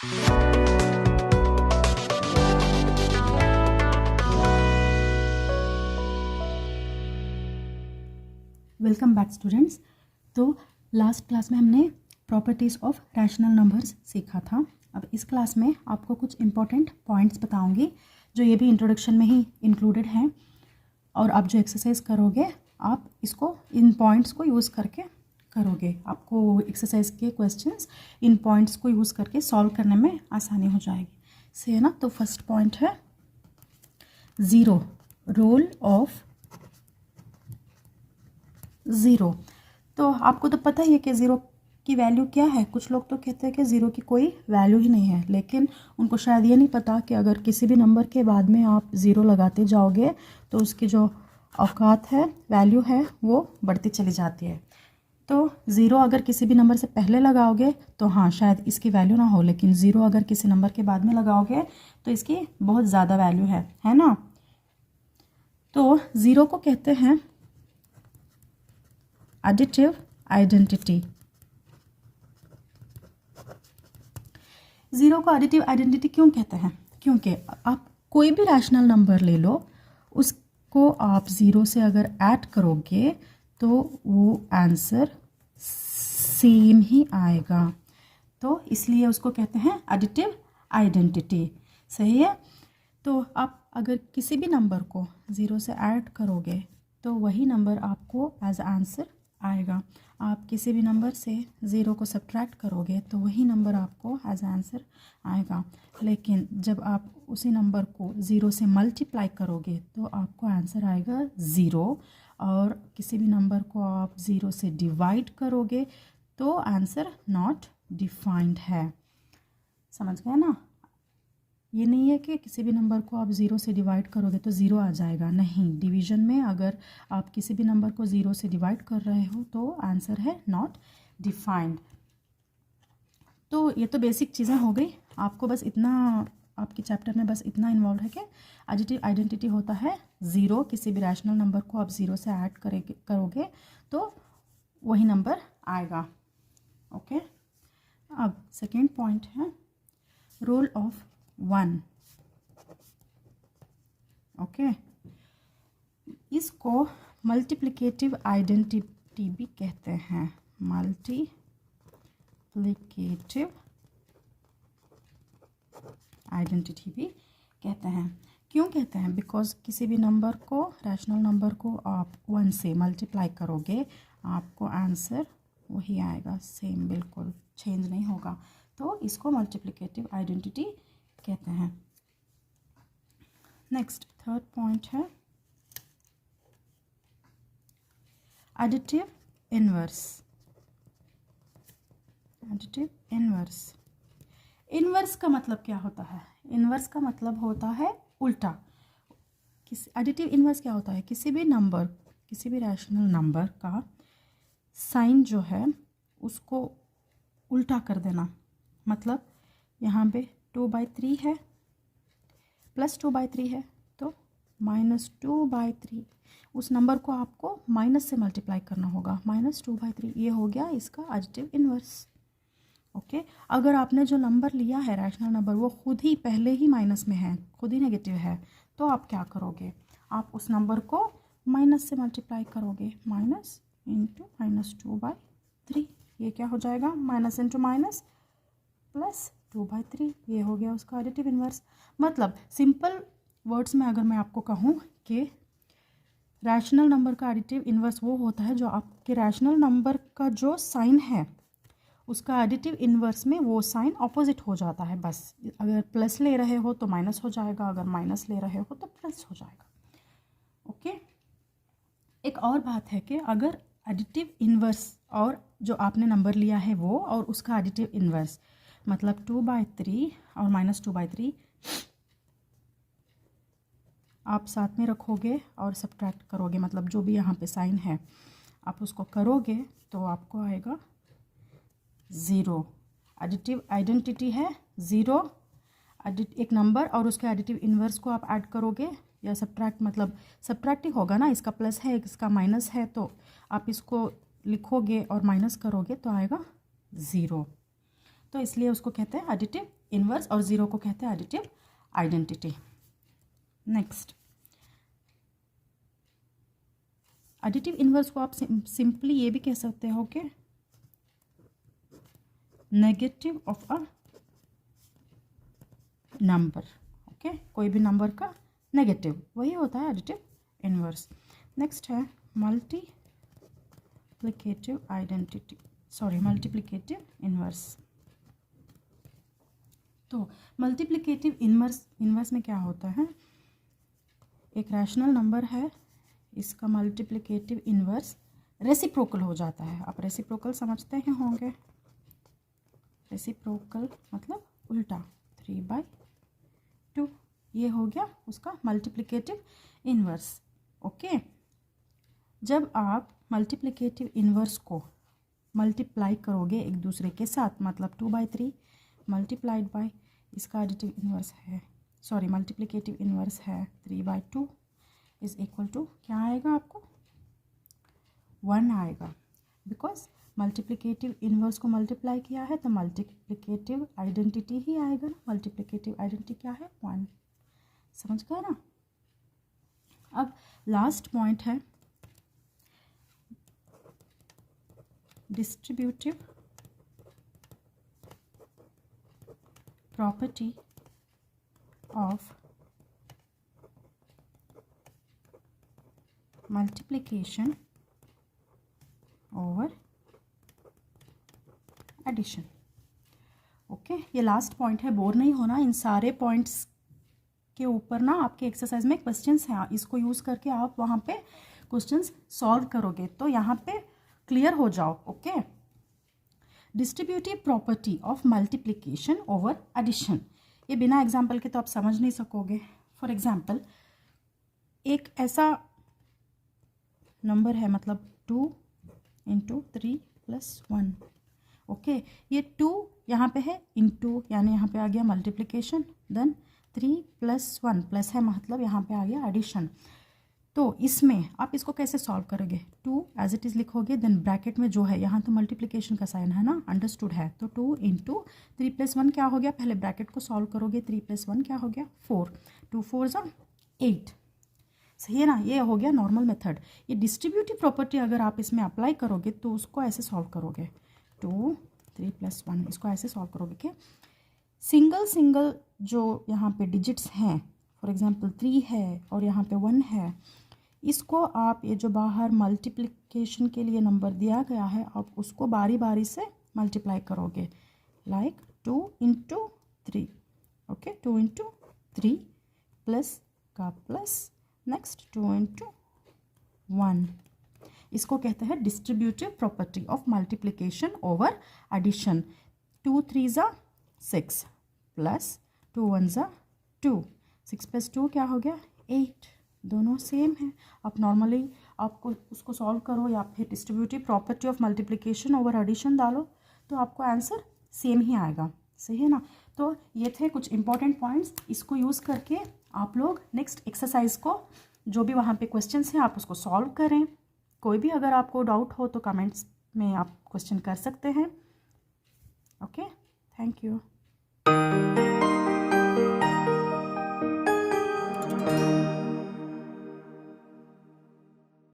Welcome back students. तो last class में हमने प्रॉपर्टीज़ ऑफ रैशनल नंबर्स सीखा था। अब इस क्लास में आपको कुछ इंपॉर्टेंट पॉइंट्स बताऊंगी जो ये भी इंट्रोडक्शन में ही इंक्लूडेड हैं, और आप जो एक्सरसाइज करोगे आप इसको इन पॉइंट्स को यूज़ करके करोगे। आपको एक्सरसाइज के क्वेश्चंस इन पॉइंट्स को यूज़ करके सॉल्व करने में आसानी हो जाएगी, सही है ना। तो फर्स्ट पॉइंट है ज़ीरो, रोल ऑफ ज़ीरो। तो आपको तो पता ही है कि ज़ीरो की वैल्यू क्या है। कुछ लोग तो कहते हैं कि ज़ीरो की कोई वैल्यू ही नहीं है, लेकिन उनको शायद ये नहीं पता कि अगर किसी भी नंबर के बाद में आप ज़ीरो लगाते जाओगे तो उसकी जो औकात है, वैल्यू है, वो बढ़ती चली जाती है। तो ज़ीरो अगर किसी भी नंबर से पहले लगाओगे तो हाँ शायद इसकी वैल्यू ना हो, लेकिन ज़ीरो अगर किसी नंबर के बाद में लगाओगे तो इसकी बहुत ज़्यादा वैल्यू है ना। तो ज़ीरो को कहते हैं एडिटिव आइडेंटिटी। ज़ीरो को एडिटिव आइडेंटिटी क्यों कहते हैं? क्योंकि आप कोई भी रैशनल नंबर ले लो, उसको आप ज़ीरो से अगर ऐड करोगे तो वो आंसर सेम ही आएगा, तो इसलिए उसको कहते हैं एडिटिव आइडेंटिटी, सही है। तो आप अगर किसी भी नंबर को ज़ीरो से ऐड करोगे तो वही नंबर आपको एज आंसर आएगा। आप किसी भी नंबर से ज़ीरो को सब्ट्रैक्ट करोगे तो वही नंबर आपको एज आंसर आएगा। लेकिन जब आप उसी नंबर को ज़ीरो से मल्टीप्लाई करोगे तो आपको आंसर आएगा ज़ीरो, और किसी भी नंबर को आप ज़ीरो से डिवाइड करोगे तो आंसर नॉट डिफाइंड है। समझ गए ना। ये नहीं है कि किसी भी नंबर को आप ज़ीरो से डिवाइड करोगे तो ज़ीरो आ जाएगा, नहीं। डिवीज़न में अगर आप किसी भी नंबर को ज़ीरो से डिवाइड कर रहे हो तो आंसर है नॉट डिफाइंड। तो ये तो बेसिक चीज़ें हो गई। आपको बस इतना, आपके चैप्टर में बस इतना इन्वॉल्व है कि एडिटिव आइडेंटिटी होता है ज़ीरो। किसी भी रैशनल नंबर को आप ज़ीरो से ऐड करोगे तो वही नंबर आएगा। ओके, अब सेकेंड पॉइंट है रोल ऑफ वन। ओके, इसको मल्टीप्लिकेटिव आइडेंटिटी भी कहते हैं, मल्टीप्लिकेटिव आइडेंटिटी भी कहते हैं। क्यों कहते हैं? बिकॉज किसी भी नंबर को, रैशनल नंबर को आप वन से मल्टीप्लाई करोगे आपको आंसर वही आएगा, सेम, बिल्कुल चेंज नहीं होगा। तो इसको मल्टीप्लिकेटिव आइडेंटिटी कहते हैं। नेक्स्ट थर्ड पॉइंट है additive inverse. Additive inverse, inverse का मतलब क्या होता है? इनवर्स का मतलब होता है उल्टा। एडिटिव इनवर्स क्या होता है? किसी भी नंबर, किसी भी रैशनल नंबर का साइन जो है उसको उल्टा कर देना। मतलब यहाँ पे 2/3 है, प्लस 2/3 है, तो -2/3। उस नंबर को आपको माइनस से मल्टीप्लाई करना होगा, -2/3। ये हो गया इसका एडिटिव इनवर्स। ओके, अगर आपने जो नंबर लिया है रैशनल नंबर वो खुद ही पहले ही माइनस में है, खुद ही नेगेटिव है, तो आप क्या करोगे? आप उस नंबर को माइनस से मल्टीप्लाई करोगे, माइनस इंटू -2/3। ये क्या हो जाएगा? Minus into minus plus 2/3। ये हो गया उसका एडिटिव इनवर्स। मतलब सिंपल वर्ड्स में अगर मैं आपको कहूँ कि रैशनल नंबर का एडिटिव इनवर्स वो होता है जो आपके रैशनल नंबर का जो साइन है उसका एडिटिव इनवर्स में वो साइन ऑपोजिट हो जाता है। बस अगर प्लस ले रहे हो तो माइनस हो जाएगा, अगर माइनस ले रहे हो तो प्लस हो जाएगा। ओके, एक और बात है कि अगर एडिटिव इनवर्स और जो आपने नंबर लिया है वो और उसका एडिटिव इनवर्स, मतलब 2/3 और -2/3 आप साथ में रखोगे और सब्ट्रैक्ट करोगे, मतलब जो भी यहाँ पे साइन है आप उसको करोगे तो आपको आएगा ज़ीरो। एडिटिव आइडेंटिटी है ज़ीरो। एक नंबर और उसके एडिटिव इनवर्स को आप ऐड करोगे या सब्ट्रैक्ट, मतलब सब्ट्रैक्ट ही होगा ना, इसका प्लस है इसका माइनस है, तो आप इसको लिखोगे और माइनस करोगे तो आएगा ज़ीरो। तो इसलिए उसको कहते हैं एडिटिव इन्वर्स और ज़ीरो को कहते हैं additive identity. Next, additive inverse को आप सिंपली ये भी कह सकते हो कि negative of a number. Okay, कोई भी नंबर का नेगेटिव, वही होता है एडिटिव इन्वर्स। नेक्स्ट है मल्टीप्लिकेटिव इन्वर्स। तो मल्टीप्लिकेटिव इन्वर्स में क्या होता है, एक रैशनल नंबर है, इसका मल्टीप्लिकेटिव इन्वर्स रेसिप्रोकल हो जाता है। आप रेसिप्रोकल समझते ही होंगे, रेसिप्रोकल मतलब उल्टा, 3/2, ये हो गया उसका मल्टीप्लिकेटिव इन्वर्स। ओके, जब आप मल्टीप्लिकेटिव इन्वर्स को मल्टीप्लाई करोगे एक दूसरे के साथ, मतलब 2/3 मल्टीप्लाइड बाय इसका एडिटिव इन्वर्स है, सॉरी मल्टीप्लिकेटिव इन्वर्स है 3/2 इज इक्वल टू क्या आएगा आपको, 1 आएगा। बिकॉज मल्टीप्लिकेटिव इन्वर्स को मल्टीप्लाई किया है तो मल्टीप्लिकेटिव आइडेंटिटी ही आएगा ना। मल्टीप्लिकेटिव आइडेंटिटी क्या है, 1। समझ गए ना। अब लास्ट पॉइंट है distributive property of multiplication over addition. Okay, ये लास्ट पॉइंट है, बोर नहीं होना। इन सारे पॉइंट्स के ऊपर ना आपके एक्सरसाइज में क्वेश्चंस हैं, इसको यूज़ करके आप वहाँ पे क्वेश्चंस सॉल्व करोगे, तो यहाँ पे क्लियर हो जाओ। Okay, distributive property of multiplication over addition, ये बिना एग्जाम्पल के तो आप समझ नहीं सकोगे। फॉर एग्जाम्पल, एक ऐसा नंबर है, मतलब 2 × 3 + 1। ओके, ये 2 यहाँ पे है, इंटू यानी यहाँ पे आ गया मल्टीप्लिकेशन, देन 3 + 1 प्लस है, मतलब यहाँ पे आ गया एडिशन। तो इसमें आप इसको कैसे सॉल्व करोगे, 2 एज इट इज़ लिखोगे, देन ब्रैकेट में जो है यहाँ तो मल्टीप्लिकेशन का साइन है ना, अंडरस्टूड है, तो 2 × 3 + 1 क्या हो गया, पहले ब्रैकेट को सॉल्व करोगे, 3 + 1 क्या हो गया, 4, 2 4 = 8। सही है ना, ये हो गया नॉर्मल मेथड। ये डिस्ट्रीब्यूटिव प्रॉपर्टी अगर आप इसमें अप्लाई करोगे तो उसको ऐसे सॉल्व करोगे, 2 3 + 1 इसको ऐसे सॉल्व करोगे कि सिंगल जो यहाँ पे डिजिट्स हैं, फॉर एग्जांपल 3 है और यहाँ पे 1 है, इसको आप ये जो बाहर मल्टीप्लिकेशन के लिए नंबर दिया गया है, आप उसको बारी बारी से मल्टीप्लाई करोगे, लाइक 2 × 3। ओके, 2 × 3 प्लस का प्लस, नेक्स्ट 2 × 1, इसको कहते हैं distributive property of multiplication over addition. 2 3 = 6 plus 2 1 = 2, 6 + 2 क्या हो गया, 8, दोनों सेम है। आप नॉर्मली आपको उसको सॉल्व करो या फिर distributive property of multiplication over addition डालो तो आपको आंसर सेम ही आएगा। सही है ना। तो ये थे कुछ इंपॉर्टेंट पॉइंट्स, इसको यूज़ करके आप लोग नेक्स्ट एक्सरसाइज को जो भी वहाँ पे क्वेश्चंस हैं आप उसको सॉल्व करें। कोई भी अगर आपको डाउट हो तो कमेंट्स में आप क्वेश्चन कर सकते हैं। Okay, thank you.